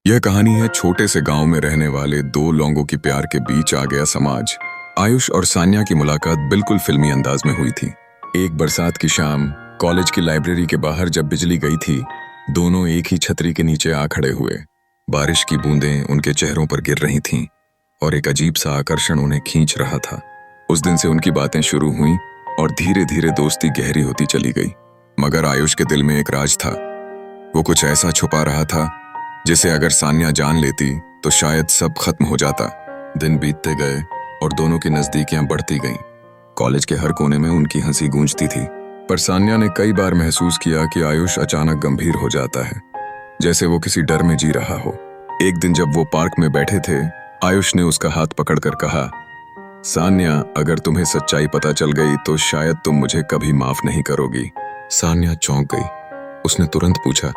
यह कहानी है छोटे से गांव में रहने वाले दो लोगों की प्यार के बीच आ गया समाज। आयुष और सान्या की मुलाकात बिल्कुल फिल्मी अंदाज में हुई थी। एक बरसात की शाम कॉलेज की लाइब्रेरी के बाहर जब बिजली गई थी, दोनों एक ही छतरी के नीचे आ खड़े हुए। बारिश की बूंदें उनके चेहरों पर गिर रही थीं और एक अजीब सा आकर्षण उन्हें खींच रहा था। उस दिन से उनकी बातें शुरू हुईं और धीरे धीरे दोस्ती गहरी होती चली गई। मगर आयुष के दिल में एक राज था। वो कुछ ऐसा छुपा रहा था जिसे अगर सान्या जान लेती तो शायद सब खत्म हो जाता। दिन बीतते गए और दोनों की नजदीकियां बढ़ती गईं। कॉलेज के हर कोने में उनकी हंसी गूंजती थी, पर सान्या ने कई बार महसूस किया कि आयुष अचानक गंभीर हो जाता है, जैसे वो किसी डर में जी रहा हो। एक दिन जब वो पार्क में बैठे थे, आयुष ने उसका हाथ पकड़कर कहा, सान्या, अगर तुम्हें सच्चाई पता चल गई तो शायद तुम मुझे कभी माफ नहीं करोगी। सान्या चौंक गई। उसने तुरंत पूछा,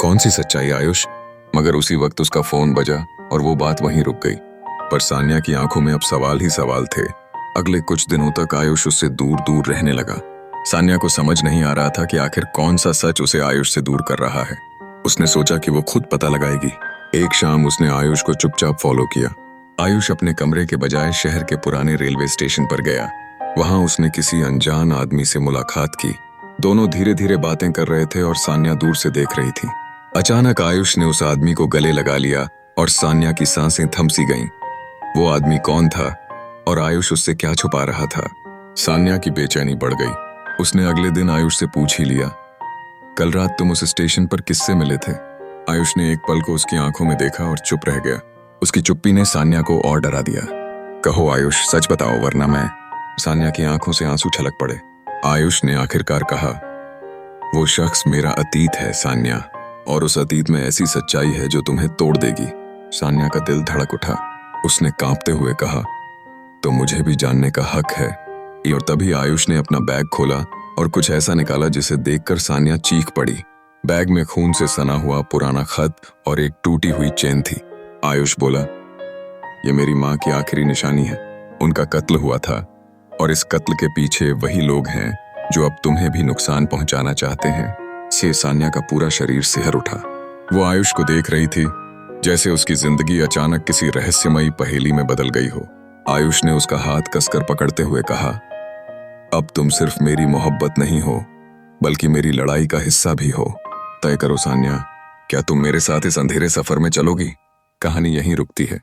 कौन सी सच्चाई आयुष? मगर उसी वक्त उसका फोन बजा और वो बात वहीं रुक गई। पर सान्या की आंखों में अब सवाल ही सवाल थे। अगले कुछ दिनों तक आयुष उससे दूर दूर रहने लगा। सान्या को समझ नहीं आ रहा था कि आखिर कौन सा सच उसे आयुष से दूर कर रहा है। उसने सोचा कि वो खुद पता लगाएगी। एक शाम उसने आयुष को चुपचाप फॉलो किया। आयुष अपने कमरे के बजाय शहर के पुराने रेलवे स्टेशन पर गया। वहां उसने किसी अनजान आदमी से मुलाकात की। दोनों धीरे धीरे बातें कर रहे थे और सान्या दूर से देख रही थी। अचानक आयुष ने उस आदमी को गले लगा लिया और सान्या की सांसें थम सी गईं। वो आदमी कौन था और आयुष उससे क्या छुपा रहा था? सान्या की बेचैनी बढ़ गई। उसने अगले दिन आयुष से पूछ ही लिया, कल रात तुम उस स्टेशन पर किससे मिले थे? आयुष ने एक पल को उसकी आंखों में देखा और चुप रह गया। उसकी चुप्पी ने सान्या को और डरा दिया। कहो आयुष, सच बताओ वरना मैं। सान्या की आंखों से आंसू छलक पड़े। आयुष ने आखिरकार कहा, वो शख्स मेरा अतीत है सान्या, और उस अतीत में ऐसी सच्चाई है जो तुम्हें तोड़ देगी। सान्या का दिल धड़क उठा। उसने कांपते हुए कहा, तो मुझे भी जानने का हक है। और तभी आयुष ने अपना बैग खोला और कुछ ऐसा निकाला जिसे देखकर सान्या चीख पड़ी। बैग में खून से सना हुआ पुराना खत और एक टूटी हुई चेन थी। आयुष बोला, ये मेरी माँ की आखिरी निशानी है। उनका कत्ल हुआ था और इस कत्ल के पीछे वही लोग हैं जो अब तुम्हें भी नुकसान पहुंचाना चाहते हैं। से सान्या का पूरा शरीर सिहर उठा। वो आयुष को देख रही थी जैसे उसकी जिंदगी अचानक किसी रहस्यमयी पहेली में बदल गई हो। आयुष ने उसका हाथ कसकर पकड़ते हुए कहा, अब तुम सिर्फ मेरी मोहब्बत नहीं हो बल्कि मेरी लड़ाई का हिस्सा भी हो। तय करो सान्या, क्या तुम मेरे साथ इस अंधेरे सफर में चलोगी? कहानी यहीं रुकती है,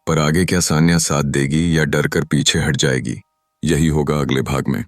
पर आगे क्या सान्या साथ देगी या डर कर पीछे हट जाएगी? यही होगा अगले भाग में।